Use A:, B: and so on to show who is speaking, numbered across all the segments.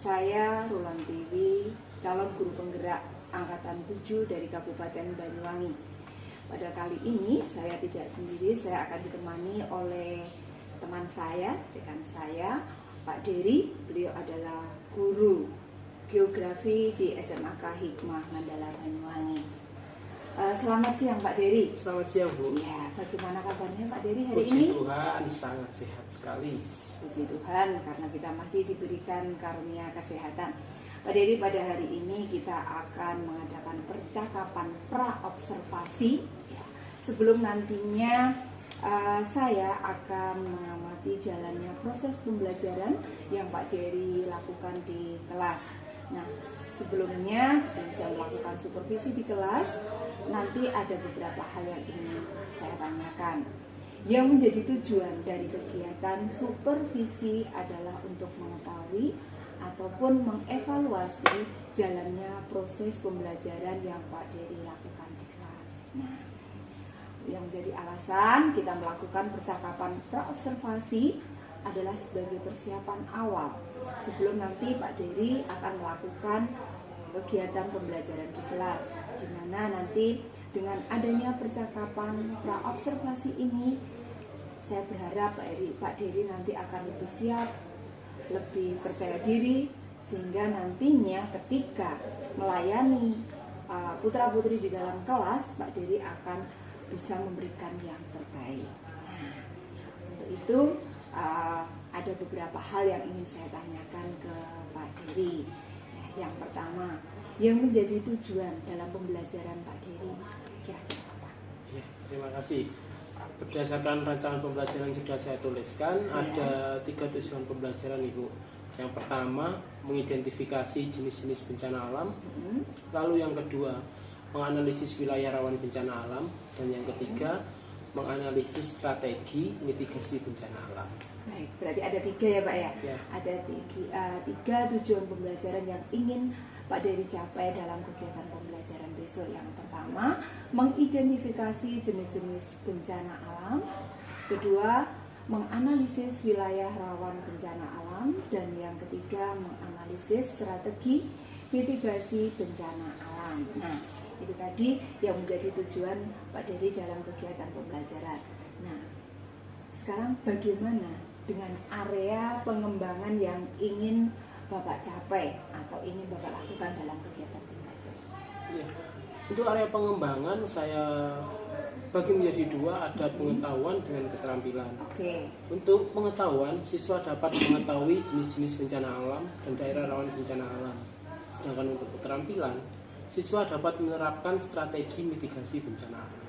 A: Saya Rulantiwi, calon guru penggerak angkatan 7 dari Kabupaten Banyuwangi. Pada kali ini saya tidak sendiri, saya akan ditemani oleh teman saya, rekan saya, Pak Dery. Beliau adalah guru geografi di SMAK Hikmah Mandala Banyuwangi. Selamat siang Pak Dery.
B: Selamat siang Bu.
A: Ya, bagaimana kabarnya Pak Dery hari
B: Puji
A: ini?
B: Tuhan, sangat sehat sekali.
A: Puji Tuhan, karena kita masih diberikan karunia kesehatan. Pak Dery, pada hari ini kita akan mengadakan percakapan pra-observasi. Ya, sebelum nantinya saya akan mengamati jalannya proses pembelajaran yang Pak Dery lakukan di kelas. Nah, sebelum saya melakukan supervisi di kelas, nanti ada beberapa hal yang ingin saya tanyakan. Yang menjadi tujuan dari kegiatan supervisi adalah untuk mengetahui ataupun mengevaluasi jalannya proses pembelajaran yang Pak Dery lakukan di kelas. Nah, yang menjadi alasan kita melakukan percakapan pra-observasi adalah sebagai persiapan awal sebelum nanti Pak Dery akan melakukan kegiatan pembelajaran di kelas, di mana nanti dengan adanya percakapan pra-observasi ini, saya berharap Pak Dery nanti akan lebih siap, lebih percaya diri, sehingga nantinya ketika melayani putra-putri di dalam kelas, Pak Dery akan bisa memberikan yang terbaik. Nah, untuk itu ada beberapa hal yang ingin saya tanyakan ke Pak Dery. Yang pertama, yang menjadi tujuan dalam pembelajaran Pak Dery kira-kira apa?
B: Ya, terima kasih. Berdasarkan rancangan pembelajaran yang sudah saya tuliskan, ada 3 tujuan pembelajaran Ibu. Yang pertama, mengidentifikasi jenis-jenis bencana alam. Lalu yang kedua, menganalisis wilayah rawan bencana alam. Dan yang ketiga, menganalisis strategi mitigasi bencana alam.
A: Baik, berarti ada 3 ya Pak ya?
B: Ya.
A: Ada 3 tujuan pembelajaran yang ingin Pak Dery capai dalam kegiatan pembelajaran besok. Yang pertama, mengidentifikasi jenis-jenis bencana alam. Kedua, menganalisis wilayah rawan bencana alam. Dan yang ketiga, menganalisis strategi mitigasi bencana alam. Nah, itu tadi yang menjadi tujuan Pak Dery dalam kegiatan pembelajaran. Nah, sekarang bagaimana dengan area pengembangan yang ingin Bapak capai atau ingin Bapak lakukan dalam kegiatan pembelajaran?
B: Ya. Untuk area pengembangan saya bagi menjadi 2, ada pengetahuan dengan keterampilan.
A: Oke.
B: Untuk pengetahuan, siswa dapat mengetahui jenis-jenis bencana alam dan daerah rawan bencana alam. Sedangkan untuk keterampilan, siswa dapat menerapkan strategi mitigasi bencana alam.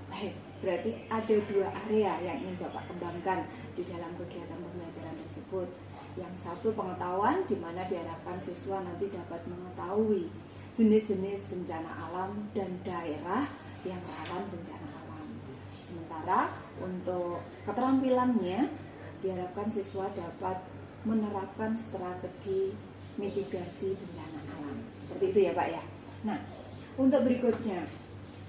A: Baik, berarti ada 2 area yang ingin Bapak kembangkan di dalam kegiatan pembelajaran tersebut. Yang satu pengetahuan, di mana diharapkan siswa nanti dapat mengetahui jenis-jenis bencana alam dan daerah yang rawan bencana alam. Sementara untuk keterampilannya, diharapkan siswa dapat menerapkan strategi mitigasi bencana alam. Seperti itu ya Pak ya. Nah, untuk berikutnya,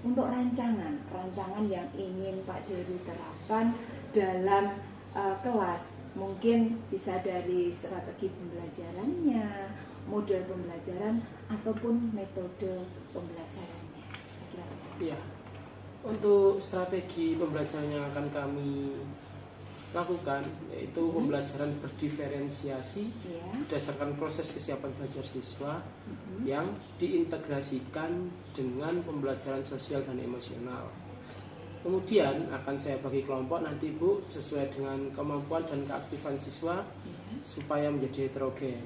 A: untuk rancangan yang ingin Pak Dery terapkan dalam kelas, mungkin bisa dari strategi pembelajarannya, model pembelajaran, ataupun metode pembelajarannya.
B: Iya, untuk strategi pembelajaran yang akan kami lakukan yaitu pembelajaran berdiferensiasi berdasarkan proses kesiapan belajar siswa yang diintegrasikan dengan pembelajaran sosial dan emosional. Kemudian akan saya bagi kelompok nanti Bu sesuai dengan kemampuan dan keaktifan siswa supaya menjadi heterogen.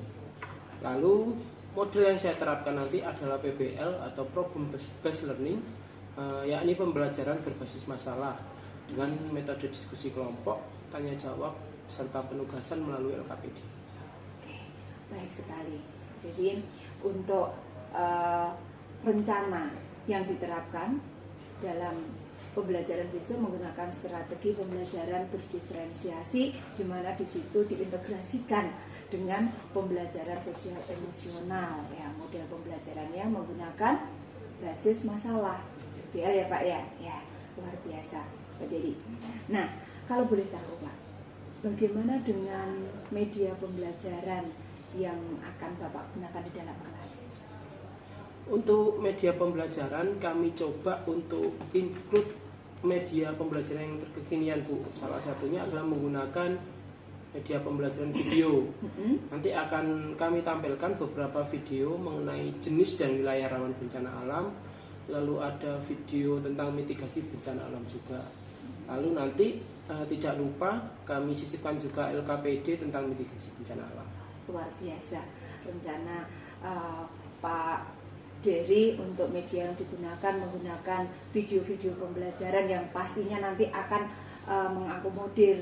B: Lalu model yang saya terapkan nanti adalah PBL atau Problem Based Learning, yakni pembelajaran berbasis masalah dengan metode diskusi kelompok, tanya jawab, serta penugasan melalui LKPD.
A: Oke, baik sekali. Jadi untuk rencana yang diterapkan dalam pembelajaran besok menggunakan strategi pembelajaran berdiferensiasi, di mana di situ diintegrasikan dengan pembelajaran sosial emosional. Ya, model pembelajarannya menggunakan basis masalah. BL ya Pak ya. Ya, luar biasa Pak Dery. Nah, kalau boleh tahu Pak, bagaimana dengan media pembelajaran yang akan Bapak gunakan di dalam kelas?
B: Untuk media pembelajaran kami coba untuk include media pembelajaran yang terkekinian Bu. Salah satunya adalah menggunakan media pembelajaran video. Nanti akan kami tampilkan beberapa video mengenai jenis dan wilayah rawan bencana alam. Lalu ada video tentang mitigasi bencana alam juga. Lalu nanti tidak lupa kami sisipkan juga LKPD tentang mitigasi bencana alam.
A: Luar biasa rencana Pak Dery untuk media yang digunakan menggunakan video-video pembelajaran yang pastinya nanti akan mengakomodir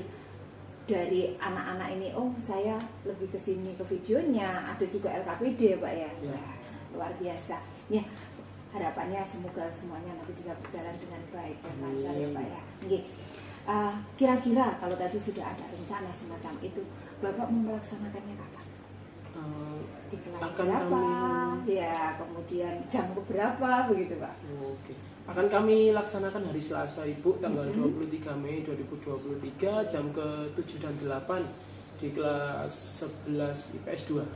A: dari anak-anak ini. Oh, saya lebih ke sini ke videonya, ada juga LKPD ya Pak ya. Nah, luar biasa. Ya, harapannya semoga semuanya nanti bisa berjalan dengan baik dan lancar ya Pak ya. Oke. Kira-kira kalau tadi sudah ada rencana semacam itu, Bapak mau melaksanakannya kapan? Di kelas berapa? Ya, kemudian jam berapa begitu Pak?
B: Oke. Akan kami laksanakan hari Selasa Ibu tanggal 23 Mei 2023 jam ke-7 dan 8 di kelas 11 IPS 2.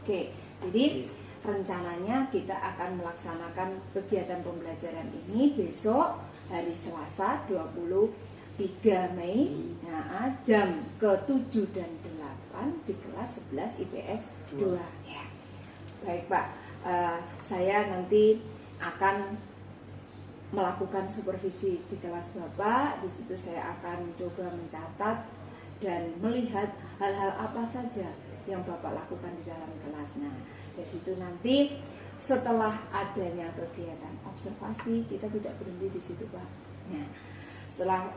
A: Oke. Jadi rencananya kita akan melaksanakan kegiatan pembelajaran ini besok hari Selasa 23 Mei jam ke-7 dan 8 di kelas 11 IPS 2 ya. Baik Pak, saya nanti akan melakukan supervisi di kelas Bapak. Di situ saya akan coba mencatat dan melihat hal-hal apa saja yang Bapak lakukan di dalam kelas. Nah, dari situ nanti setelah adanya kegiatan observasi, kita tidak berhenti di situ Pak. Nah, setelah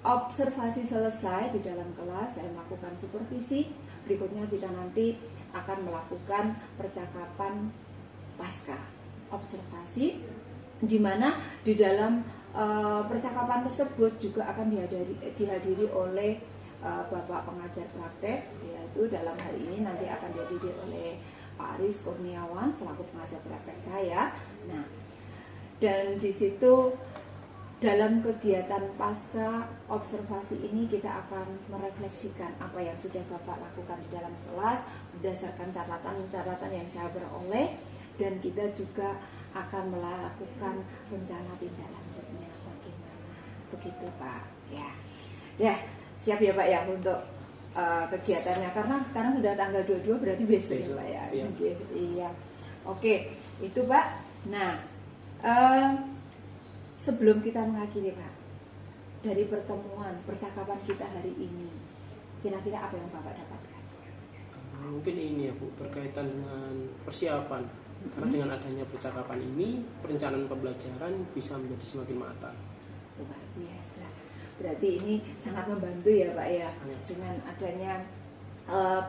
A: observasi selesai di dalam kelas, saya melakukan supervisi. Berikutnya kita nanti akan melakukan percakapan pasca observasi, di mana di dalam percakapan tersebut juga akan dihadiri oleh Bapak pengajar praktek, yaitu dalam hal ini nanti akan dihadiri oleh Pak Aris Kurniawan selaku pengajar praktek saya. Nah, dan di situ dalam kegiatan pasca observasi ini kita akan merefleksikan apa yang sudah Bapak lakukan di dalam kelas berdasarkan catatan-catatan yang saya peroleh, dan kita juga akan melakukan rencana tindak lanjutnya bagaimana. Begitu Pak ya. Ya, siap ya Pak ya untuk kegiatannya, karena sekarang sudah tanggal 22 berarti besok ya Pak ya. Iya. Oke, itu Pak. Nah, sebelum kita mengakhiri Pak, dari pertemuan percakapan kita hari ini, kira-kira apa yang Bapak dapatkan?
B: Mungkin ini ya Bu, berkaitan dengan persiapan. Karena dengan adanya percakapan ini, perencanaan pembelajaran bisa menjadi semakin matang.
A: Luar biasa. Berarti ini sangat membantu ya Pak ya, dengan adanya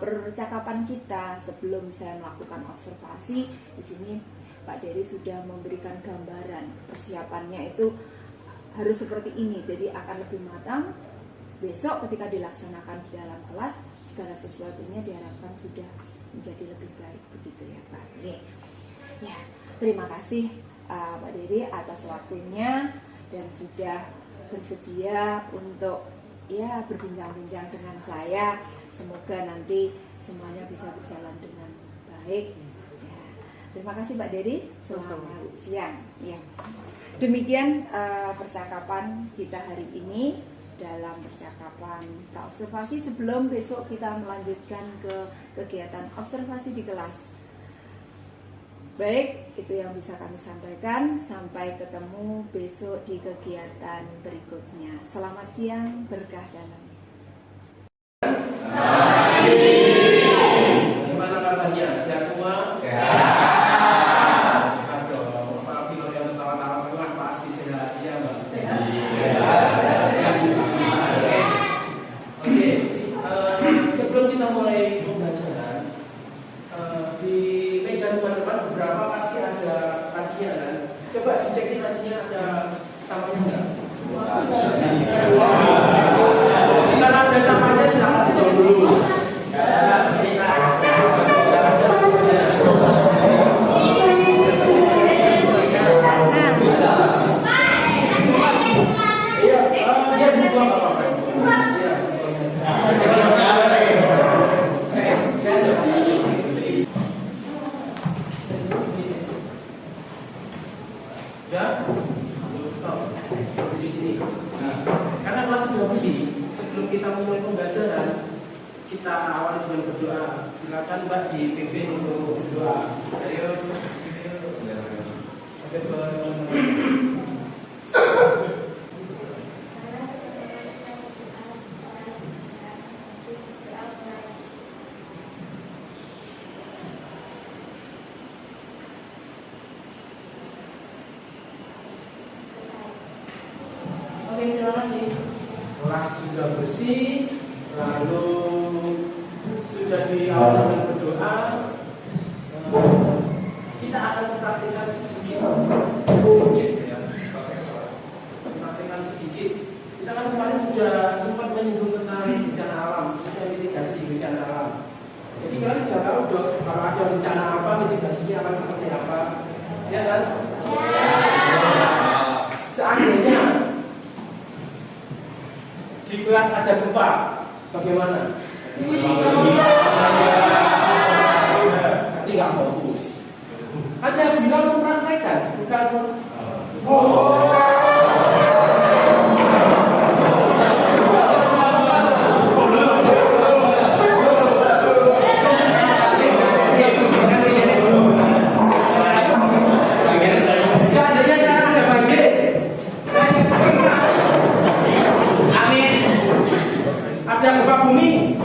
A: percakapan kita sebelum saya melakukan observasi. Di sini Pak Dery sudah memberikan gambaran persiapannya itu harus seperti ini, jadi akan lebih matang. Besok ketika dilaksanakan di dalam kelas, segala sesuatunya diharapkan sudah menjadi lebih baik, begitu ya Pak. Ya, terima kasih Pak Dery atas waktunya dan sudah bersedia untuk ya berbincang-bincang dengan saya. Semoga nanti semuanya bisa berjalan dengan baik. Ya, terima kasih Pak Dery. Selamat siang. Ya. Demikian percakapan kita hari ini dalam percakapan kita observasi sebelum besok kita melanjutkan ke kegiatan observasi di kelas. Baik, itu yang bisa kami sampaikan. Sampai ketemu besok di kegiatan berikutnya. Selamat siang, berkah dalam.
B: Gimana kabarnya? Sehat semua? Sebelum kita mulai pembelajaran, di meja depan beberapa pasti ada lacinya kan? Coba dicekin lacinya ada sampahnya enggak? Kalau ada sampahnya silakan dituang dulu. Iya, dibuang apa? Iya, Mbak dipimpin untuk doa. Ayo. Oke, terima kasih. Kelas sudah bersih, lalu sudah diawali dengan berdoa. Kita akan praktikkan sedikit, praktikkan sedikit. Kita kan kemarin sudah sempat menyinggung tentang bencana alam, khususnya mitigasi bencana alam. Jadi kalian sudah tahu dong kalau ada bencana apa, mitigasinya akan seperti apa, ya kan? Seandainya di kelas ada gempa, bagaimana? Nanti nggak fokus. Kan saya bilang mempraktekkan, bukan. Seandainya saya ada banjir, amin. Ada gempa bumi.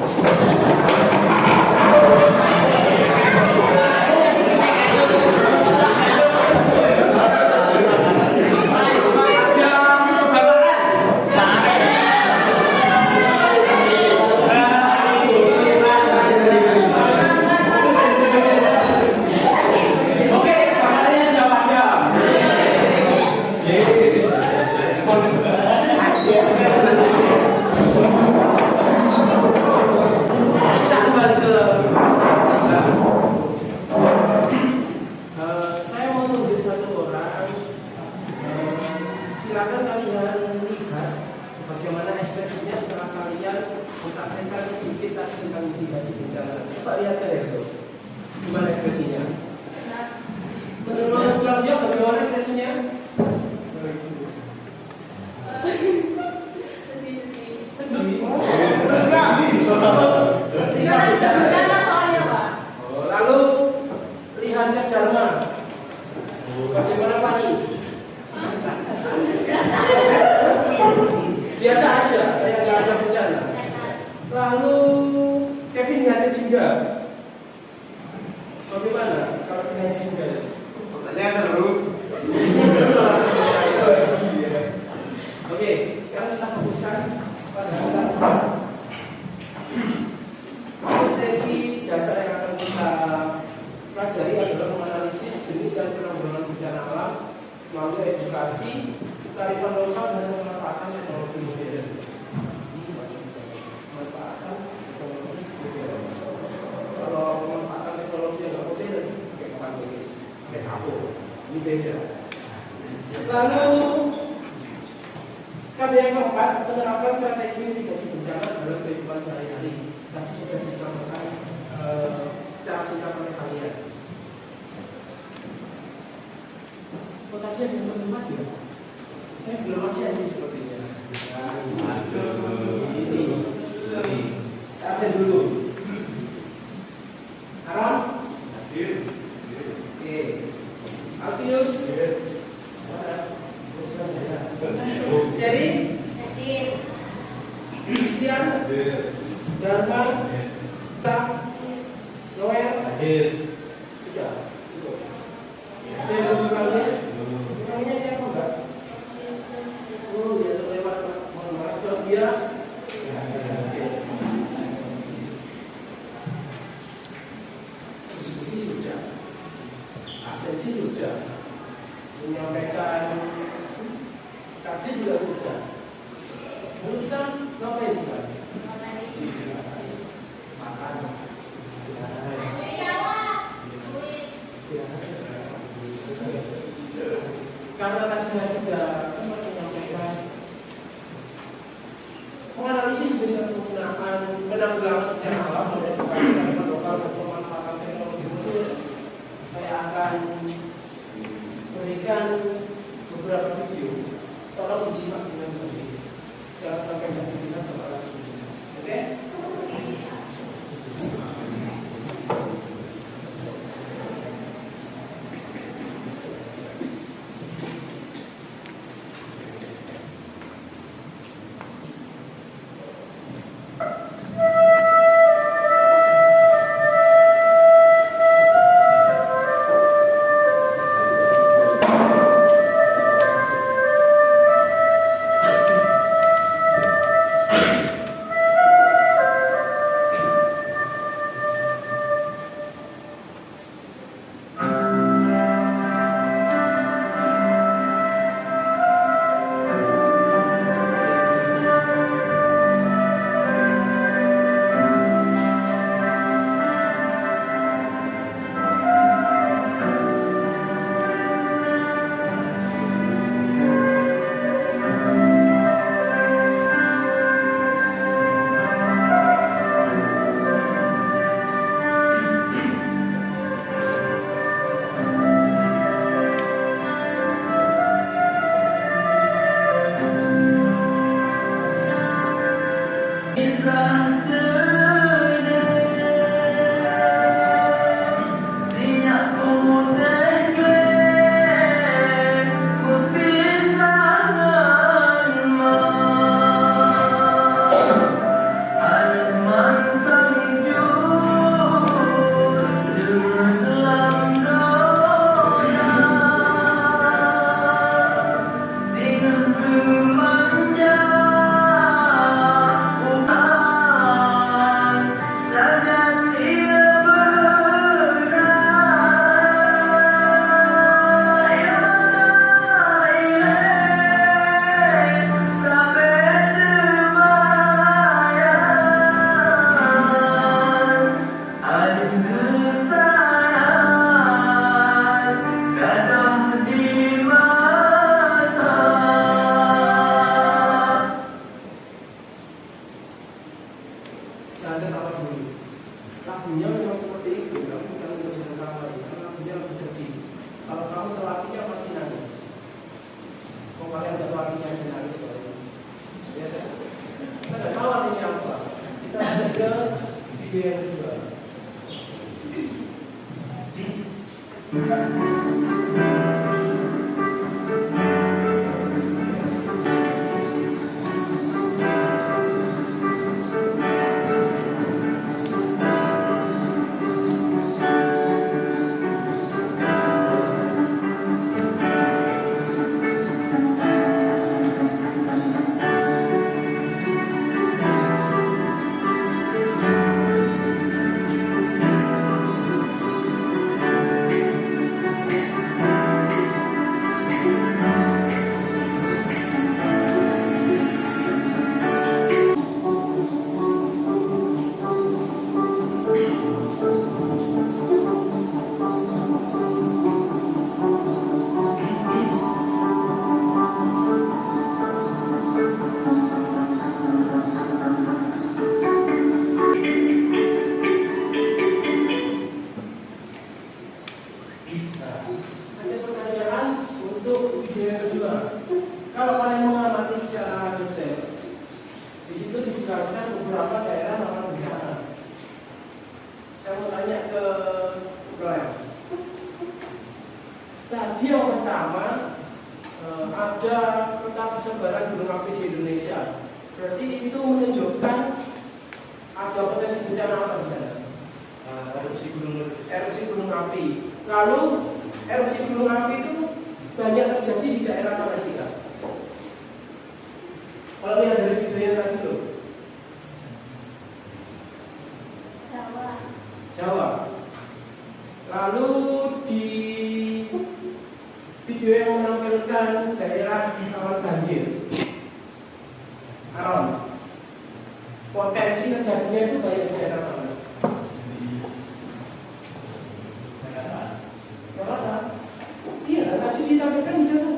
B: Silakan kalian lihat bagaimana ekspresinya setelah kalian mempraktekkan sedikit tadi tentang mitigasi bencana. Coba lihat ya itu, gimana ekspresinya? Menurut Claudia bagaimana ekspresinya? Sedih.
C: Bencana soalnya Pak.
B: Lalu lihat ke Jerman. Bagaimana Pani? Biasa aja, kayak nggak ada bencana. Lalu Kevin lihat ke Jingga. Bagaimana kalau dengan Jingga?
D: Pertanyaan seru.
B: Oke, sekarang kita fokuskan pada kompetensi dasar yang akan kita pelajari adalah menganalisis jenis dan penanggulangan bencana alam melalui edukasi, kearifan lokal dan pemanfaatan teknologi modern. Pemanfaatan teknologi modern. Kalau pemanfaatan teknologi yang modern, kayak pakai kayak apa? Ini beda. Lalu kami yang keempat menerapkan strategi mitigasi bencana dalam kehidupan sehari-hari. Tadi sudah dicontohkan secara singkat oleh kalian. Oh, tadi ada yang keempat ya? Saya belum absen sih sepertinya. Ini. Saya absen dulu. Aaron? Hadir. Oke. Alfius? Hadir. Jadi? Hadir. Christian? Hadir. Darman? Tak? Noel? Hadir. Tidak. Ada yang lebih kalian? Namanya siapa enggak? Oh, dia terlewat. Mohon maaf kalau dia. Diskusi sudah, absensi sudah, menyampaikan kaji juga sudah. Lalu kita ngapain juga? Makan. Karena tadi saya sudah sempat menyampaikan menganalisis bisa menggunakan penanggulangan bencana alam dan edukasi kearifan lokal dan pemanfaatan teknologi modern. Saya akan berikan beberapa video. Tolong disimak dengan baik. Jangan sampai kita kepala. Oke? Tadi yang pertama ada peta persebaran gunung api di Indonesia. Berarti itu menunjukkan ada potensi bencana apa di sana? Erupsi gunung api. Lalu erupsi gunung api itu banyak terjadi di daerah mana kita? Kalau lihat dari videonya tadi loh. Jawa. Lalu di video yang menampilkan daerah rawan banjir, Aron, potensi terjadinya itu banyak di daerah mana? Jakarta. Iya, tadi ditampilkan di sana.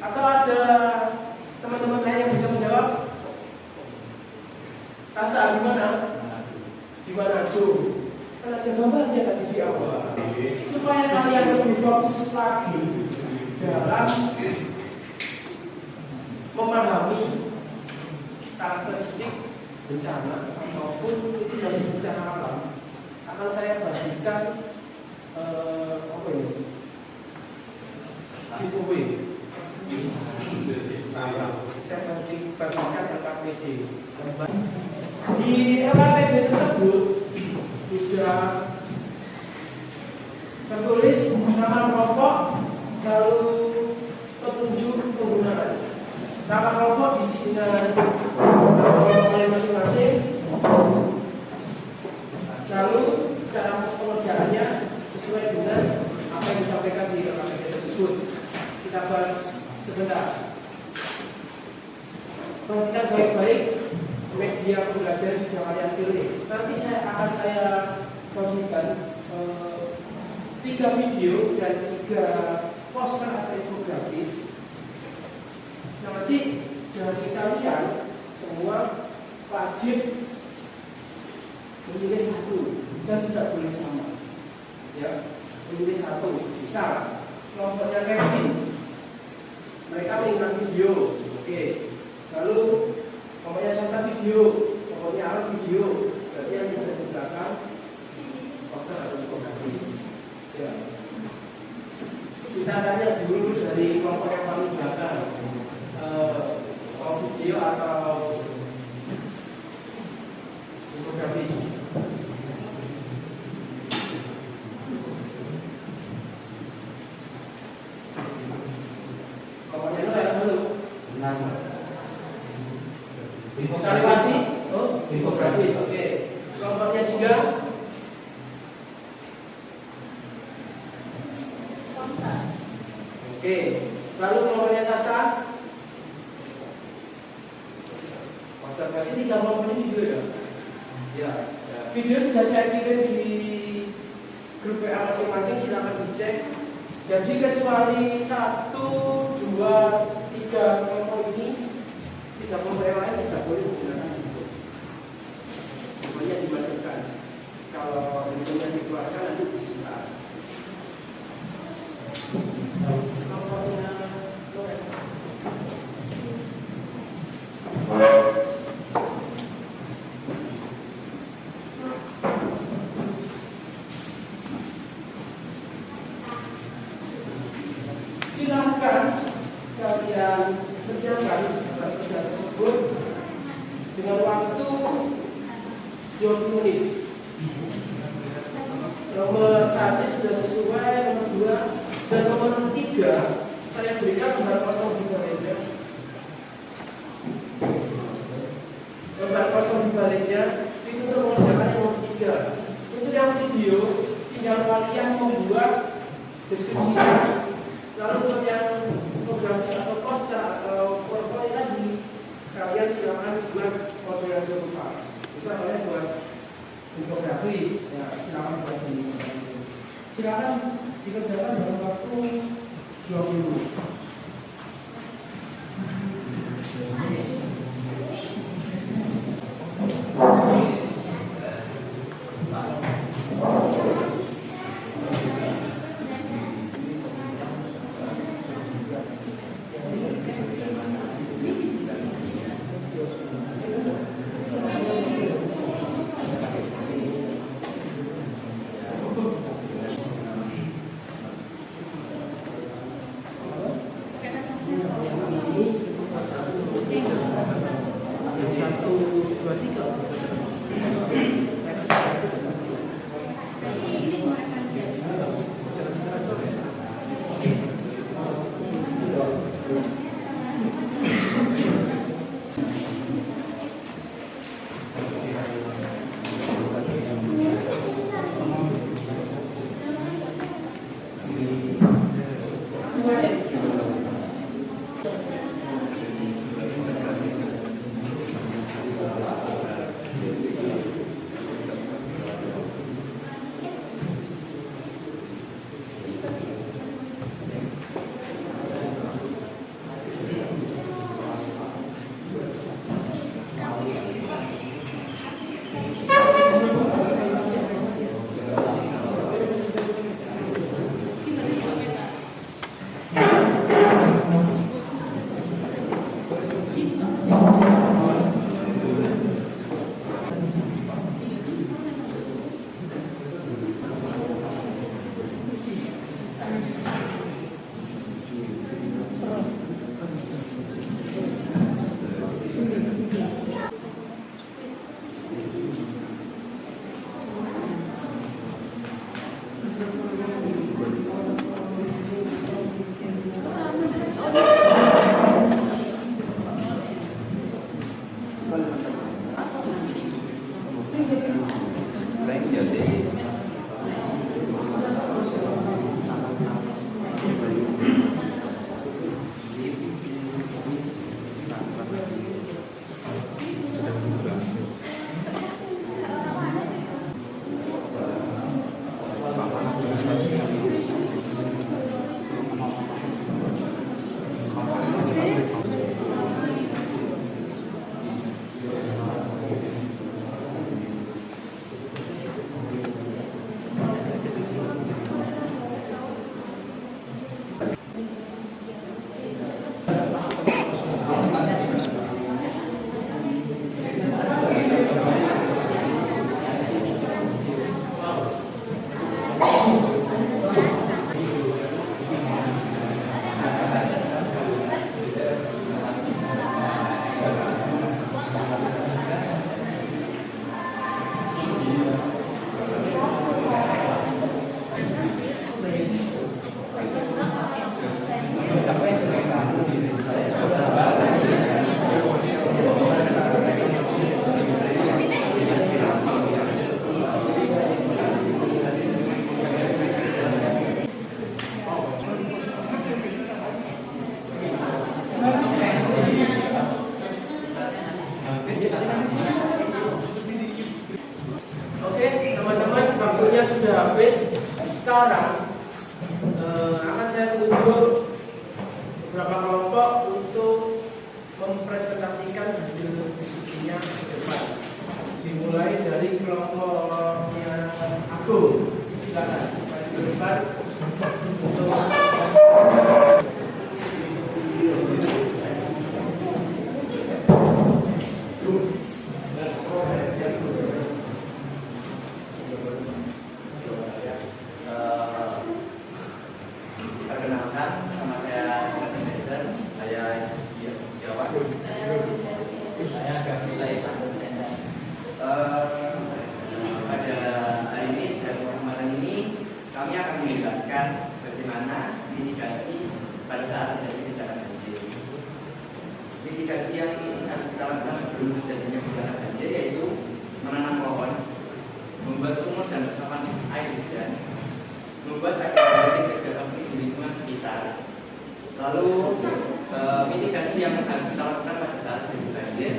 B: Atau ada teman-teman lain yang bisa menjawab? Sasa di mana? Di Manado. Kan ada gambarnya tadi di awal. Supaya kalian lebih fokus lagi dalam memahami karakteristik bencana ataupun mitigasi bencana alam, akan saya bagikan apa ya? Giveaway. Saya bagikan LKPD. Di LKPD tersebut sudah tertulis nama kelompok, lalu petunjuk penggunaan. Nama kelompok diisi dengan kelompoknya masing-masing, lalu cara pengerjaannya sesuai dengan apa yang disampaikan di LKPD tersebut. Kita bahas sebentar. Perhatikan baik-baik media pembelajaran yang kalian pilih. Nanti akan saya bagikan 3 video dan 3 poster atau infografis. Nanti dari kalian semua wajib memilih satu dan tidak boleh sama. Ya, memilih satu. Misal kelompoknya Kevin, mereka mengingat video, oke. Lalu kelompoknya Santa video, kelompoknya Alan video. Berarti yang ada di belakang poster atau infografis. Ya. Kita tanya dulu dari kelompok yang paling belakang, mau video atau infografis. Kelompoknya itu yang dulu. Benar. Infografis, infografis, oke. Kelompoknya juga. Oke, lalu kelompoknya Tasta. Berarti 3 kelompok ini video ya? Ya. Video sudah saya kirim di grup WA masing-masing, silakan dicek. Jadi kecuali 1, 2, 3 kelompok ini, 3 kelompok yang lain tidak boleh menggunakan itu. Semuanya dimasukkan. Kalau videonya dikeluarkan nanti disimpan. Dan nomor 3, saya berikan lembar kosong di baliknya. Lembar kosong di baliknya itu untuk mengerjakan yang nomor 3. Untuk yang video, tinggal kalian membuat deskripsinya. Lalu untuk yang infografis atau poster atau PowerPoint lagi, kalian silakan buat foto yang serupa. Bisa kalian buat infografis, ya silakan buat ini. Silakan dikerjakan dalam waktu 20. Oke, teman-teman, waktunya sudah habis. Sekarang akan saya tunjuk beberapa kelompok untuk mempresentasikan hasil diskusinya ke depan. Dimulai dari kelompoknya Agung. Silakan maju ke depan untuk
D: perkenalkan, nama saya Manager, saya Setiawan. Saya agak nilai pada hari ini dan kesempatan ini kami akan menjelaskan bagaimana mitigasi pada saat terjadi bencana banjir. Mitigasi yang harus kita lakukan sebelum terjadinya bencana banjir yaitu menanam pohon, membuat sumur dan resapan air hujan, membuat air terjaga di lingkungan sekitar. Lalu mitigasi yang harus kita lakukan pada saat terjadi banjir,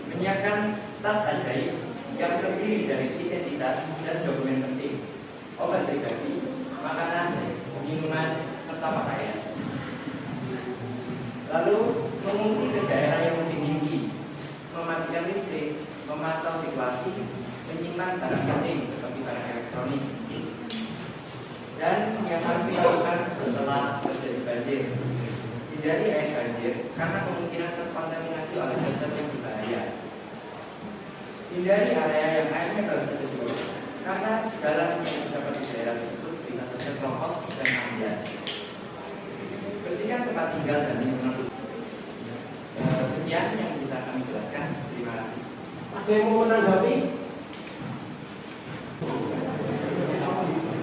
D: menyiapkan tas ajaib yang terdiri dari identitas dan dokumen penting, obat pribadi, makanan, minuman, serta pakaian. Lalu mengungsi ke daerah yang lebih tinggi, mematikan listrik, memantau situasi, menyimpan barang penting seperti barang elektronik. Dan yang harus dilakukan setelah terjadi banjir, hindari air banjir karena kemungkinan terkontaminasi oleh zat yang berbahaya. Hindari area yang airnya baru saja surut karena jalan yang terdapat di daerah tersebut bisa saja keropos dan ambias. Bersihkan tempat tinggal dan lingkungan. Sekian yang bisa kami jelaskan. Terima kasih.
B: Ada yang mau menanggapi?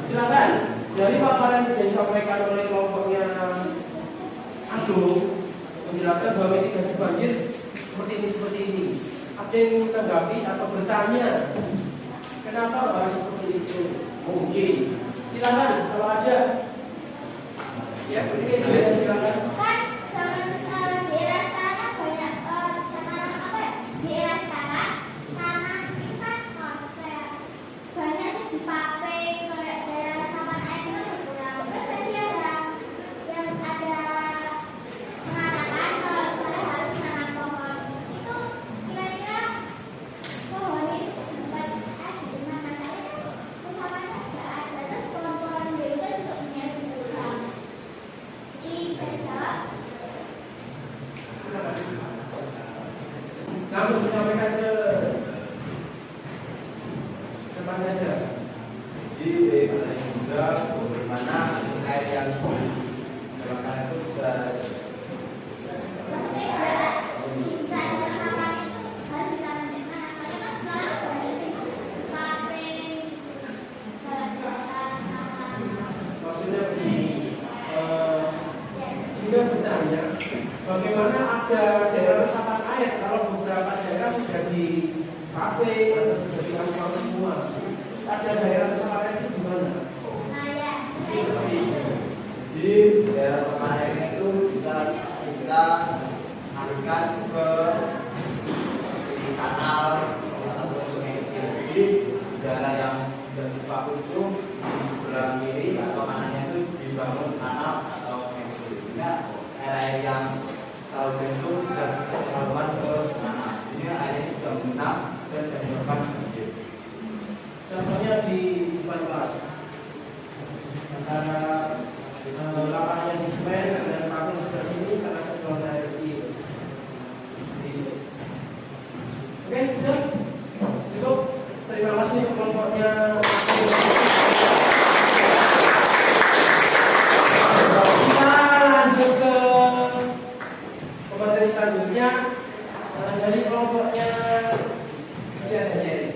B: Silakan. Dari paparan yang disampaikan oleh kelompoknya Agung menjelaskan bahwa mitigasi banjir seperti ini. Ada yang menanggapi atau bertanya kenapa harus seperti itu? Mungkin. Silakan kalau ada. Ya, silakan. Langsung disampaikan ke depannya saja.
E: Jadi juga bagaimana air yang digunakan itu bisa
B: maksudnya begini, juga bertanya bagaimana ada daerah resapan air kalau beberapa daerah sudah di kafe atau sudah di kantor semua, ada daerah resapan air itu gimana?
E: di daerah sekitar itu bisa kita alihkan ke seperti kanal ataupun sungai kecil. Jadi daerah yang sudah dipaku itu di sebelah kiri atau kanannya itu dibangun kanal atau sungai kecil. Sehingga air yang kalau itu bisa disalurkan ke kanal. Ini airnya juga mengenang dan menyebabkan banjir.
B: Contohnya di depan kelas antara lapangan yang di semen dan kafe sebelah sini karena keseluruhan air kecil. Oke, sudah cukup. Terima kasih kelompoknya. Kita lanjut ke pemateri selanjutnya dari kelompoknya Christian dan Jerry.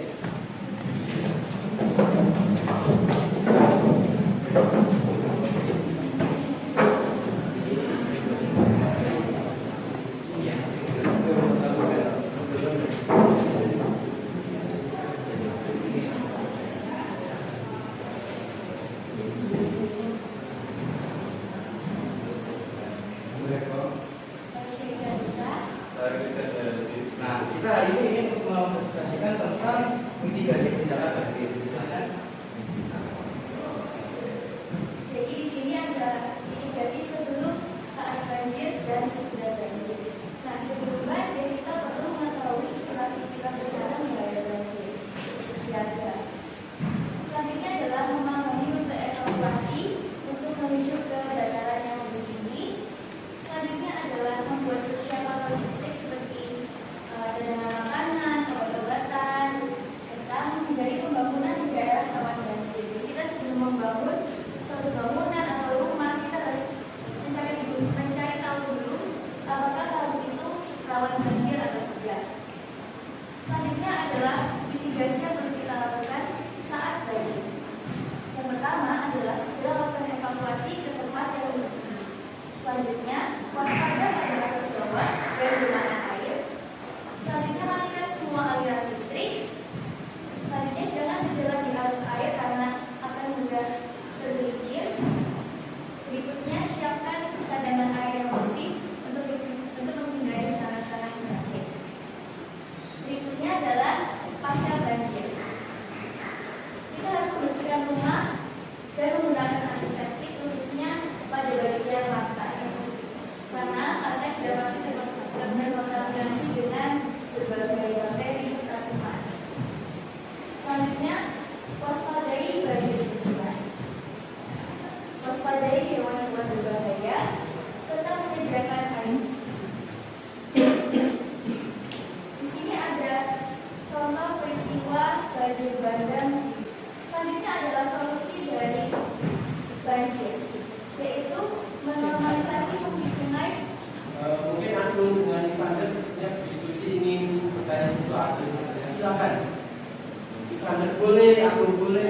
B: boleh, aku boleh.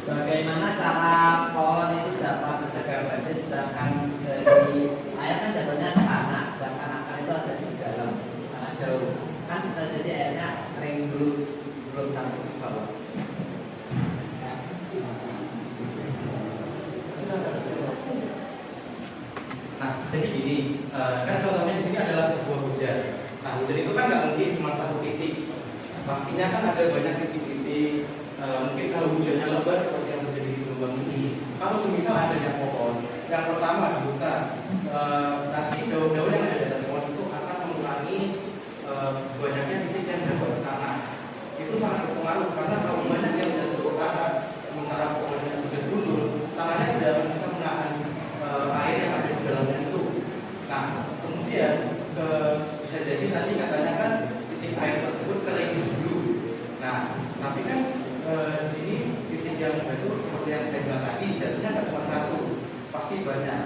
E: Bagaimana cara pohon itu dapat mencegah banjir sedangkan dari air kan jatuhnya ke tanah, sedangkan akar itu ada di dalam sangat jauh, kan bisa jadi airnya kering dulu belum sampai ke bawah.
D: Nah, jadi gini, kan contohnya di sini adalah sebuah hujan. Nah, hujan itu kan nggak mungkin cuma satu titik. Pastinya kan ada banyak titik-titik. Mungkin kalau hujannya lebat seperti yang terjadi di Jombang ini, kalau semisal adanya pohon, yang pertama dibuka, nanti daun-daun yang ada di atas pohon itu akan mengurangi banyaknya titik yang jatuh ke tanah. Itu sangat berpengaruh karena kalau banyak yang jatuh ke tanah, sementara pohonnya hujan gundul, tanahnya sudah bisa menahan air yang ada di dalamnya itu. Nah, kemudian bisa jadi nanti katanya kan titik air tersebut kering dulu. Nah, tapi kan di sini titik yang itu seperti yang saya bilang tadi, jatuhnya tidak cuma satu, pasti banyak.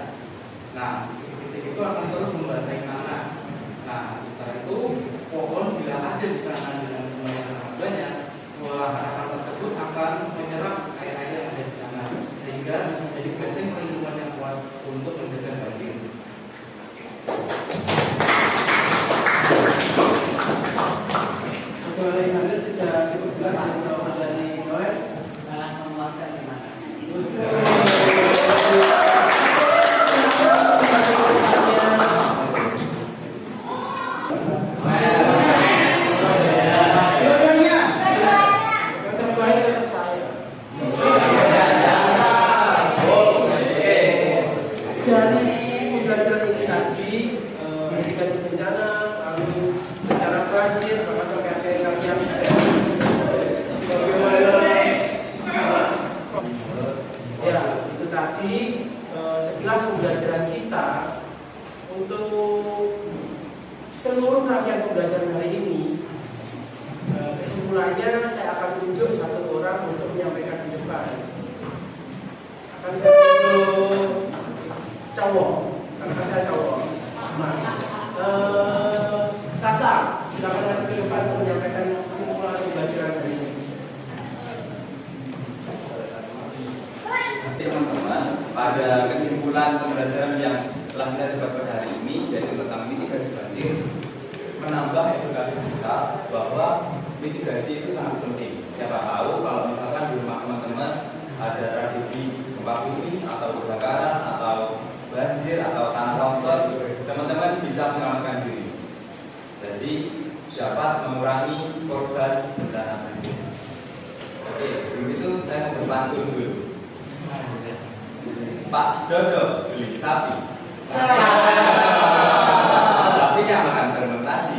D: Nah, titik itu akan terus membasahi tanah. Nah, setelah itu pohon bila ada di sana dengan jumlah yang sangat banyak, harapan tersebut akan menyerap air-air yang ada di sana, sehingga bisa menjadi benteng perlindungan yang kuat untuk menjaga banjir.
B: Anda sudah cukup jelas jawaban dari Noel.
E: Sangat memuaskan, terima kasih.
B: Dari pembelajaran ini tadi, mitigasi bencana, lalu bencana banjir, apakah kalian bagaimana? Ya, itu tadi sekilas pembelajaran kita untuk seluruh rangkaian pembelajaran hari ini. Kesimpulannya saya akan tunjuk satu orang untuk menyampaikan di depan. Akan saya tunjuk cowok, karena saya cowok. Sasa, silakan maju ke depan untuk menyampaikan kesimpulan pembelajaran hari ini.
F: Teman-teman, pada kesimpulan pembelajaran yang telah kita dapatkan hari ini, yaitu tentang mitigasi banjir, menambah edukasi kita bahwa mitigasi itu sangat penting. Siapa tahu kalau misalkan di rumah teman-teman ada tragedi gempa bumi atau kebakaran atau banjir atau tanah longsor, teman-teman bisa menyelamatkan diri. Jadi dapat mengurangi korban bencana banjir. Oke, sebelum itu saya mau berpantun dulu. Pak Dodo beli sapi. Sapinya makan fermentasi.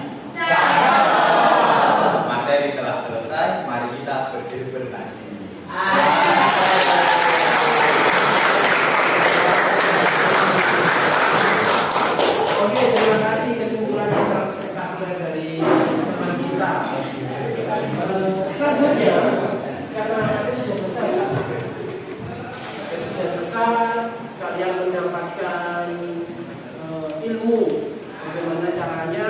F: Materi telah selesai, mari kita berdebatasi.
B: Oke, terima kasih kesimpulan yang sangat spektakuler dari teman kita. Selanjutnya, karena nanti sudah selesai, kalian mendapatkan ilmu bagaimana caranya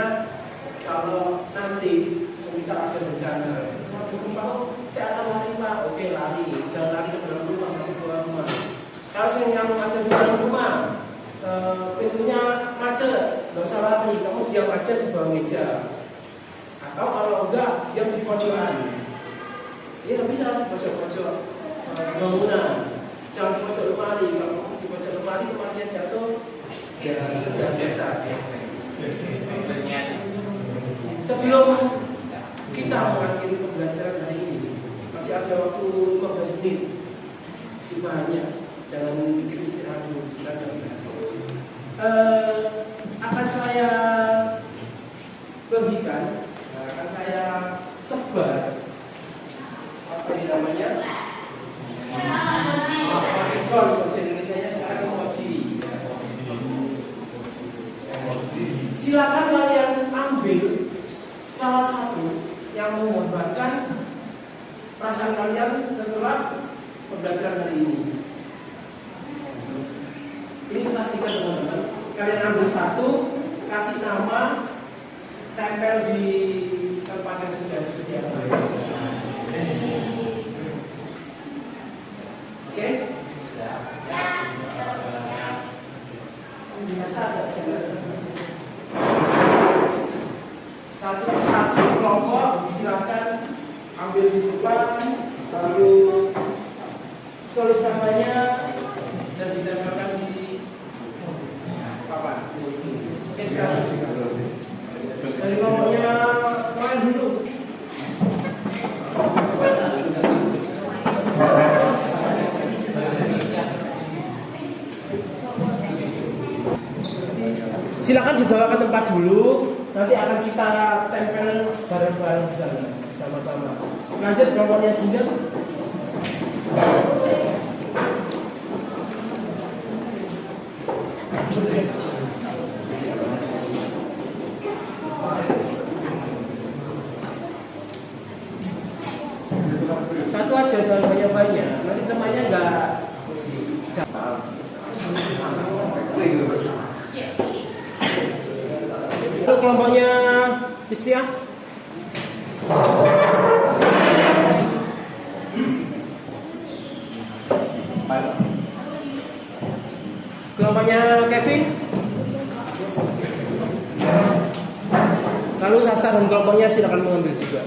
B: kalau nanti semisal ada bencana. Saya akan lari Pak, oke lari, jangan lari ke dalam rumah, tapi keluar rumah. Kalau saya yang ada di dalam rumah, pintunya macet, nggak usah lari, kamu diam aja di bawah meja. Atau kalau enggak, diam di pojokan. Ya bisa di pojok-pojok bangunan. Jangan di pojok lemari, kalau di pojok lemari kemarin jatuh, ya sudah selesai. Sebelum kita mengakhiri pembelajaran hari ini, masih ada waktu 15 menit, masih banyak. Jangan bikin istirahat dulu, akan saya bagikan, akan saya sebar apa ini namanya? Bahasa Indonesia sekarang emoji. Silakan kalian ambil salah satu yang menggambarkan perasaan kalian setelah pembelajaran hari ini. Ini pastikan teman-teman. Kalian ambil satu, kasih nama, tempel di tempat yang sudah disediakan. ambil di depan, lalu tulis namanya dan ditempelkan di papan. Oke, sekarang dari kelompoknya main dulu. Silakan dibawa ke tempat dulu. Nanti akan kita tempel bareng-bareng di sana, sama-sama. Lanjut kelompoknya Jinda. Satu aja, jangan banyak-banyak. Nanti temannya nggak. Lalu kelompoknya Istiah. Kelompoknya Kevin. Lalu Sasta dan kelompoknya silakan mengambil juga.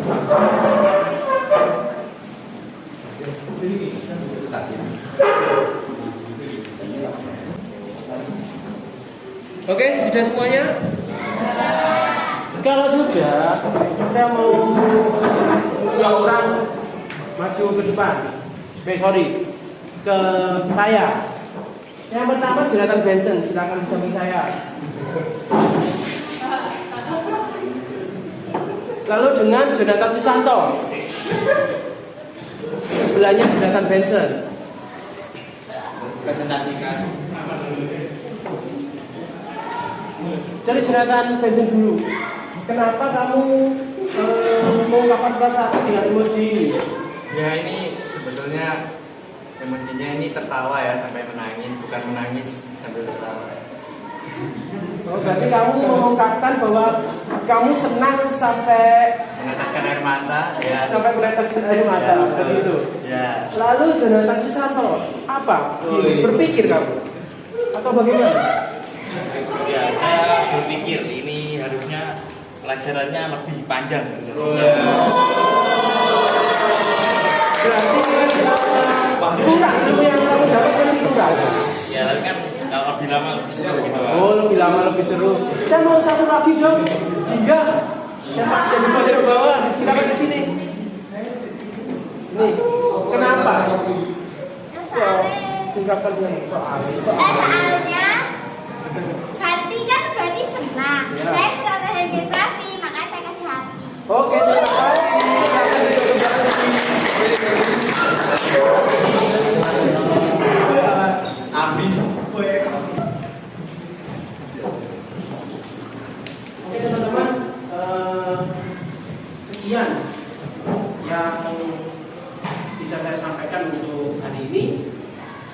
B: Oke, sudah semuanya? Kalau sudah, saya mau 2 orang maju ke depan. Sorry, ke saya. Yang pertama Jonathan Benson, silakan di samping saya. Lalu dengan Jonathan Susanto. Sebelahnya Jonathan Benson.
F: Presentasikan.
B: Dari Jonathan Benson dulu. Kenapa kamu mengungkapkan perasaan dengan emoji ini?
D: Ya ini sebetulnya emosinya ini tertawa ya sampai menangis, bukan menangis sambil tertawa.
B: Oh, berarti kamu mengungkapkan bahwa kamu senang sampai
D: Meneteskan air mata, ya.
B: sampai meneteskan air mata,
D: Ya,
B: seperti itu.
D: Ya.
B: Lalu Jonathan Susanto, apa? Berpikir kamu? Atau bagaimana?
D: Ya, saya berpikir ini harusnya pelajarannya lebih panjang.
B: Berarti kurang, ilmu yang kamu dapat masih kurang.
D: Ya, tapi kan kalau lebih lama lebih seru gitu.
B: Oh, lebih lama lebih seru. Saya mau satu lagi dong, Jingga. Yang jadi pojok bawah, silakan ke sini. Nih, kenapa? Tinggalkan dengan
C: Soalnya hati kan berarti senang.
B: Ya.
C: Saya suka bahan geografi, makanya saya kasih hati.
B: Oke, terima kasih.
F: Ambis.
B: Oke teman-teman, sekian yang bisa saya sampaikan untuk hari ini.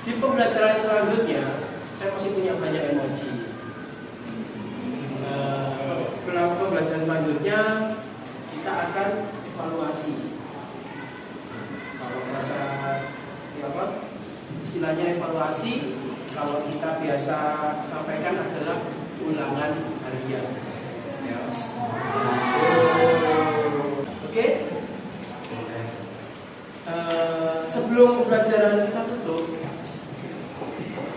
B: Di pembelajaran selanjutnya, saya masih punya banyak emoji. Pembelajaran selanjutnya kita akan evaluasi. Kalau merasa apa? Istilahnya evaluasi, kalau kita biasa sampaikan adalah ulangan harian. Ya. Oke. Sebelum pembelajaran kita tutup,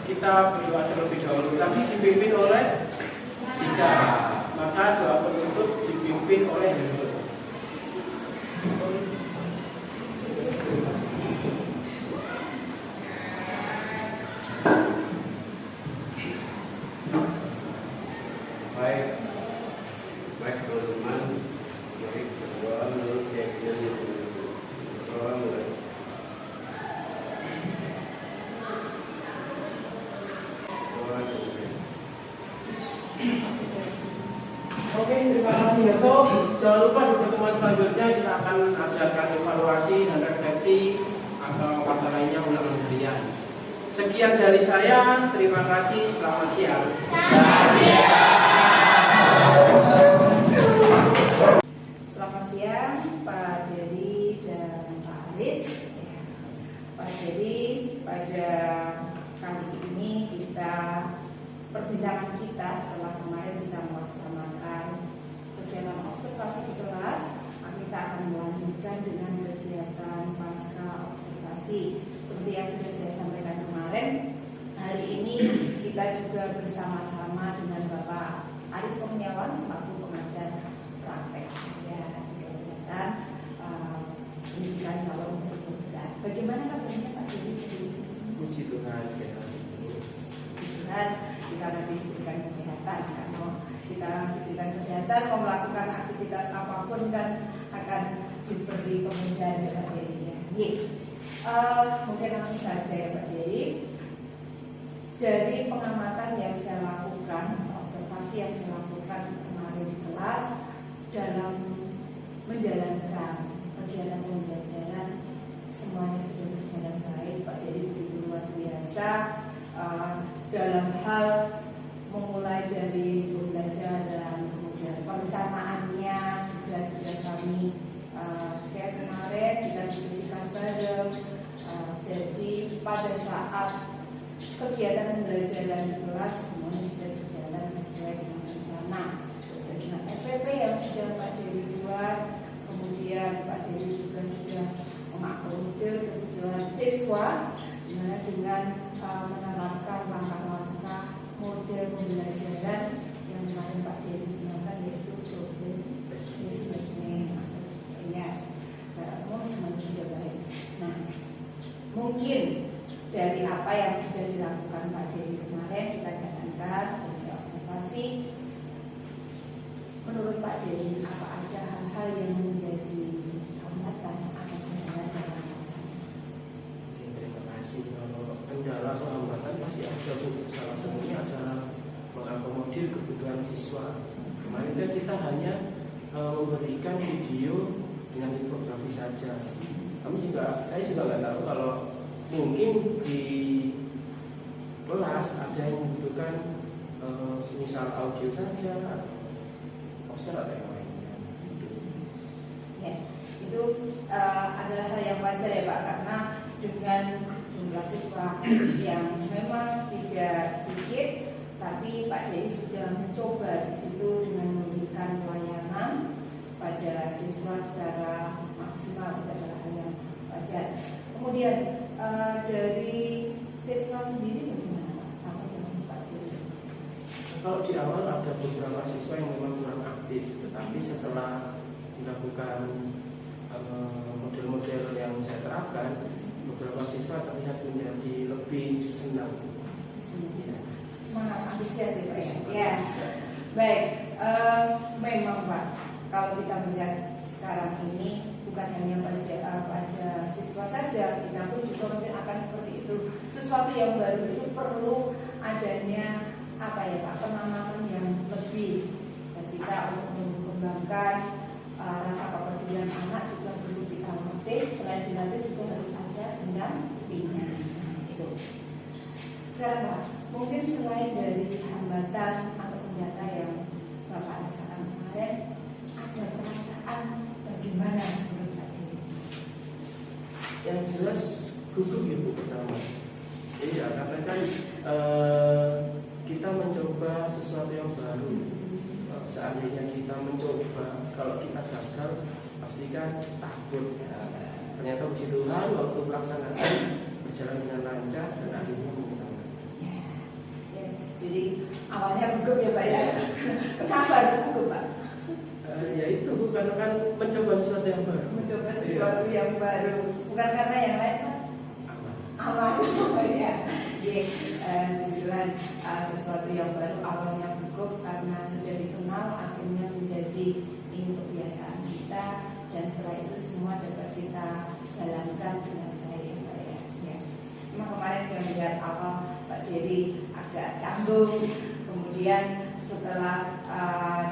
B: kita berdoa terlebih dahulu. Tadi dipimpin oleh Dika, maka doa penutup dipimpin oleh Heru.
G: Baik teman-teman, mari berdoa menurut keyakinan Muslim. Berdoa mulai. Doa selesai.
B: Oke, terima kasih Heru. Jangan lupa di pertemuan selanjutnya kita akan adakan evaluasi dan refleksi atau kata lainnya ulangan harian. Sekian dari saya, terima kasih, selamat siang.
A: Selamat siang Pak Dedi dan Pak Aris. Pak Dedi, pada kali ini perbincangan kita setelah kemarin kita melaksanakan kegiatan observasi di kelas, kita akan melanjutkan dengan kegiatan observasi. Seperti yang sudah saya sampaikan kemarin, hari ini kita juga bersama-sama dengan Bapak Aris Kurniawan selaku pengajar praktek saya di kegiatan pendidikan calon pemuda. Bagaimana kabarnya Pak Dedi?
B: Puji Tuhan sehat.
A: Dan kita masih diberikan kesehatan, kalau kita diberikan kesehatan mau melakukan aktivitas apapun kan akan diberi kemudahan ya Pak Dedi ya. Mungkin langsung saja ya Pak Dedi. Dari pengamatan yang saya lakukan, observasi yang saya lakukan kemarin di kelas dalam menjalankan kegiatan pembelajaran, semuanya sudah berjalan baik. Pak Dedi begitu luar biasa dalam hal memulai dari pembelajaran, kemudian perencanaannya juga sudah kami cek kemarin, kita diskusikan bareng. Jadi pada saat kegiatan pembelajaran di kelas semuanya sudah berjalan sesuai dengan rencana, sesuai dengan FPP yang sudah Pak Dedi buat. Kemudian Pak Dedi juga sudah mengakomodir kebutuhan siswa dengan menerapkan langkah-langkah model pembelajaran yang kemarin Pak Dedi gunakan, yaitu problem based ya. Secara umum semuanya sudah baik. Nah, mungkin dari apa yang sudah dilakukan Pak Dedi kemarin kita jalankan, hasil observasi. Menurut Pak Dedi, apa ada hal-hal yang menjadi hambatan atau kendala dalam pelaksanaan?
B: Terima kasih. Kalau kendala atau hambatan pasti ada. Salah satunya adalah mengakomodir kebutuhan siswa. Kemarin kan kita hanya memberikan video dengan infografi saja. Saya juga nggak tahu kalau mungkin di kelas ada yang membutuhkan misal audio saja, poster atau yang lainnya.
A: Ya, itu adalah hal yang wajar ya Pak, karena dengan jumlah siswa yang memang tidak sedikit, tapi Pak Dedi sudah mencoba di situ dengan memberikan pelayanan pada siswa secara maksimal, itu adalah hal yang wajar. Kemudian dari siswa sendiri bagaimana Pak? Apa yang Pak Dedi?
B: Kalau di awal ada beberapa siswa yang memang kurang aktif, tetapi setelah dilakukan model-model yang saya terapkan, beberapa siswa terlihat menjadi lebih senang.
A: Semangat antusias ya Pak ya. Baik, memang Pak, kalau kita melihat sekarang ini bukan hanya pada siswa saja, kita pun juga mungkin akan seperti itu. Sesuatu yang baru itu perlu adanya apa ya Pak, penanaman yang lebih. Dan kita untuk mengembangkan rasa kepedulian anak juga perlu kita motif. Selain dilatih juga harus ada pendampingan. Itu. Sekarang Pak, mungkin selain dari hambatan atau kendala yang Bapak rasakan kemarin, ada perasaan bagaimana menurut Pak Dedi?
B: Yang jelas gugup ya Bu pertama. Iya, karena kan kita mencoba sesuatu yang baru. Seandainya kita mencoba, kalau kita gagal, pastikan takut. Ternyata puji Tuhan, waktu pelaksanaan berjalan dengan lancar dan akhirnya memenangkan.
A: Ya, jadi awalnya gugup ya Pak ya. Kenapa harus gugup Pak?
B: Ya itu bukan kan mencoba sesuatu yang baru.
A: Mencoba sesuatu yang baru, bukan karena yang lain Pak. Awal ya, kebetulan sesuatu yang baru awalnya gugup karena sudah dikenal, akhirnya menjadi ini kebiasaan kita, dan setelah itu semua dapat kita jalankan dengan baik Pak ya. Memang kemarin saya melihat awal Pak Dedi agak canggung, kemudian setelah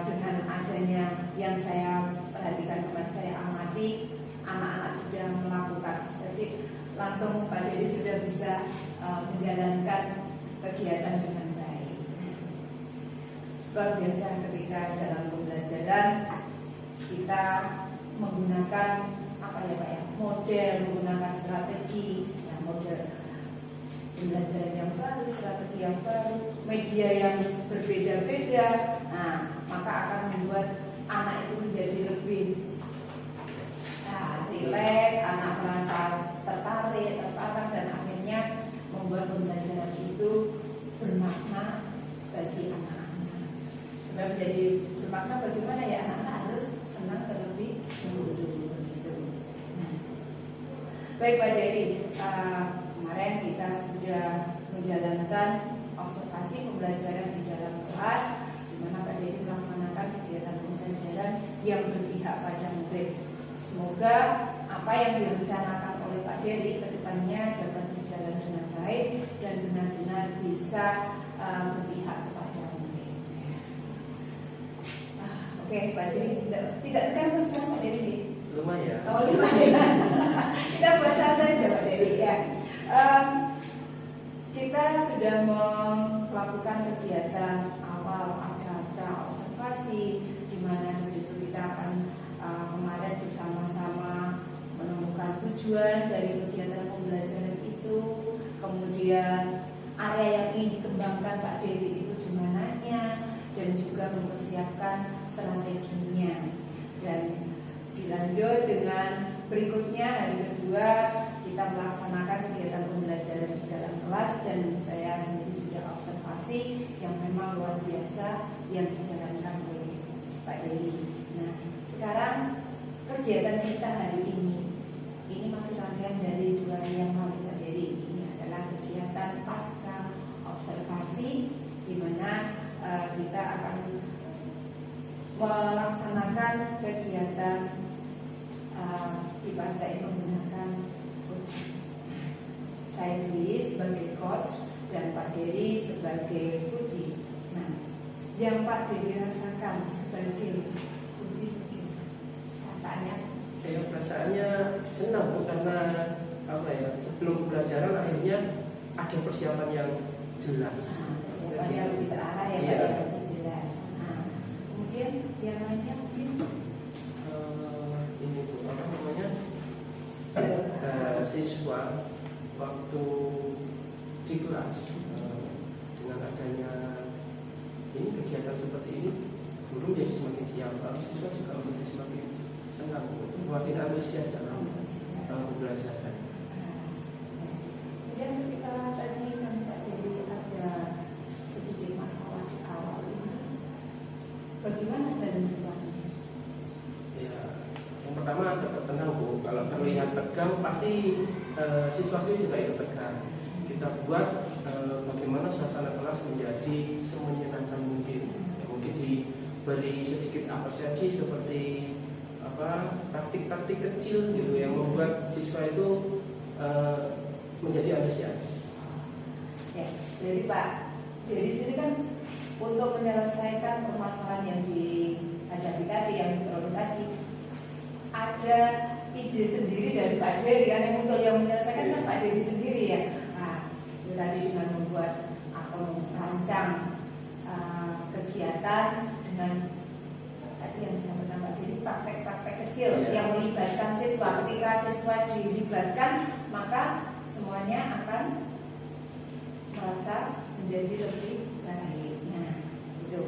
A: dengan adanya yang saya perhatikan kemarin, saya amati anak-anak sudah melakukan, jadi langsung Pak Dedi sudah bisa menjalankan kegiatan dengan baik. Luar biasa ketika dalam pembelajaran kita menggunakan apa ya Pak ya, model, menggunakan strategi, model pembelajaran yang baru, strategi yang baru, media yang berbeda-beda. Nah, maka akan membuat anak itu menjadi lebih rileks, anak merasa tertarik bermakna bagi anak-anak. Sebab jadi bermakna bagaimana ya, anak-anak harus senang terlebih dahulu gitu. Nah, baik Pak Dery, kemarin kita sudah menjalankan observasi pembelajaran di dalam kelas, di mana Pak Dery melaksanakan kegiatan pembelajaran yang berpihak pada murid. Semoga apa yang direncanakan oleh Pak Dery ke depannya dapat berjalan dengan baik dan benar-benar bisa berpihak kepada murid. Oke, Pak Dery, tidak tercampur sekarang Pak Dery?
B: Lumayan.
A: Oh, lumayan. Kita buat santai aja Pak Dery ya. Kita sudah melakukan kegiatan awal ada observasi, di mana di situ kita akan kemarin bersama-sama menemukan tujuan dari kegiatan pembelajaran itu, kemudian area yang ingin dikembangkan Pak Dery itu di mananya, dan juga mempersiapkan strateginya. Dan dilanjut dengan berikutnya hari kedua kita melaksanakan kegiatan pembelajaran di dalam kelas, dan saya sendiri sudah observasi yang memang luar biasa yang dijalankan oleh Pak Dery. Nah, sekarang kegiatan kita hari ini masih rangkaian dari 2 hari yang lalu Pak Dery. Ini adalah kegiatan pasca observasi, di mana kita akan melaksanakan kegiatan di pasca ini menggunakan coaching. Saya sendiri sebagai coach dan Pak Dery sebagai puji. Nah, yang Pak Dery rasakan sebagai puji perasaannya?
B: Ya, perasaannya senang Bu, karena apa ya, sebelum pembelajaran akhirnya ada persiapan yang jelas.
A: Persiapan yang lebih terarah ya Pak,
B: iya.
A: yang lebih jelas. Nah, kemudian yang lainnya mungkin
B: ini Bu, apa namanya, siswa waktu di kelas dengan adanya ini kegiatan seperti ini, guru jadi semakin siap, siswa juga menjadi semakin senang, semakin antusias dalam pembelajaran.
A: Kemudian ketika tadi kan Pak Dery ada sedikit masalah di awal ini, bagaimana jalan keluarnya?
B: Ya, yang pertama tetap tenang Bu. Kalau terlihat tegang pasti siswa-siswi juga ikut tegang. Kita buat bagaimana suasana kelas menjadi semenyenangkan mungkin. Ya, mungkin diberi sedikit apresiasi seperti praktik-praktik kecil gitu yang membuat siswa itu menjadi antusias.
A: Ya, jadi Pak, dari sini kan untuk menyelesaikan permasalahan yang dihadapi tadi, yang diperoleh tadi, ada ide sendiri dari Pak Dery kan, yang muncul yang menyelesaikan kan Pak Dery sendiri ya. Nah, itu tadi dengan membuat atau merancang kegiatan dengan tadi yang saya pertama Dery praktek-praktek kecil yang melibatkan siswa. Ketika siswa dilibatkan, maka semuanya akan merasa menjadi lebih baik. Nah, itu.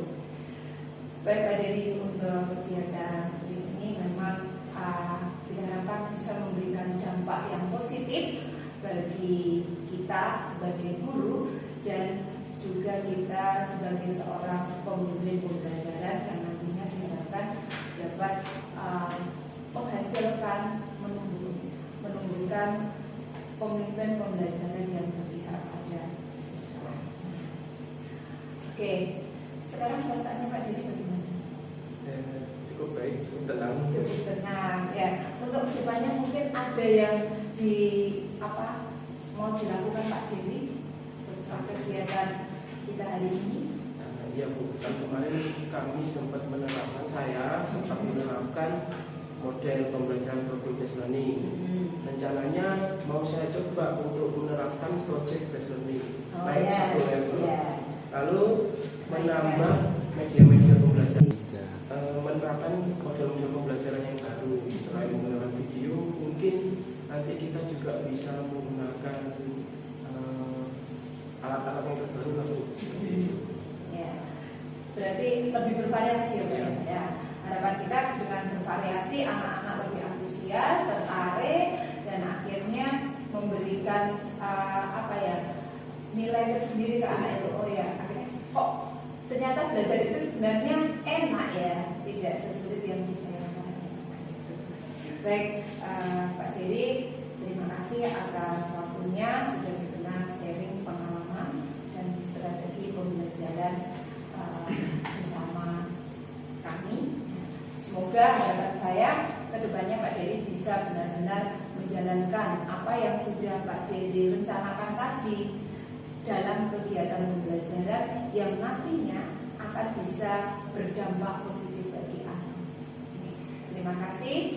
A: Baik Pak Dery, untuk kegiatan ini memang diharapkan bisa memberikan dampak yang positif bagi kita sebagai guru dan juga kita sebagai seorang pemimpin pembelajaran yang nantinya diharapkan dapat menghasilkan menumbuhkan pemimpin pembelajaran yang berpihak pada siswa. Oke, sekarang perasaannya Pak Dery bagaimana?
B: Cukup baik, cukup tenang.
A: Cukup tenang ya. Untuk kedepannya mungkin ada yang mau dilakukan Pak Dery setelah kegiatan kita hari ini.
B: Iya Bu, kan kemarin kami sempat menerapkan model pembelajaran berproses learning. Rencananya mau saya coba untuk menerapkan project based learning naik satu level. Lalu menambah media-media pembelajaran, menerapkan model-model pembelajaran yang baru. Selain menggunakan video, mungkin nanti kita juga bisa menggunakan alat-alat yang terbaru lalu.
A: Ya, berarti lebih bervariasi ya. Harapan kita dengan bervariasi, anak-anak lebih antusias, tertarik, dan akhirnya memberikan nilai nilai tersendiri ke anak itu. Oh ya, akhirnya kok ternyata belajar itu sebenarnya enak ya, tidak sesulit yang dibayangkan. Baik, Pak Dery, terima kasih atas waktunya sudah berkenan sharing pengalaman dan strategi pembelajaran bersama kami. Semoga harapan saya kedepannya Pak Dery bisa benar-benar menjalankan apa yang sudah Pak Dery rencanakan tadi dalam kegiatan pembelajaran yang nantinya akan bisa berdampak positif bagi anak. Terima kasih.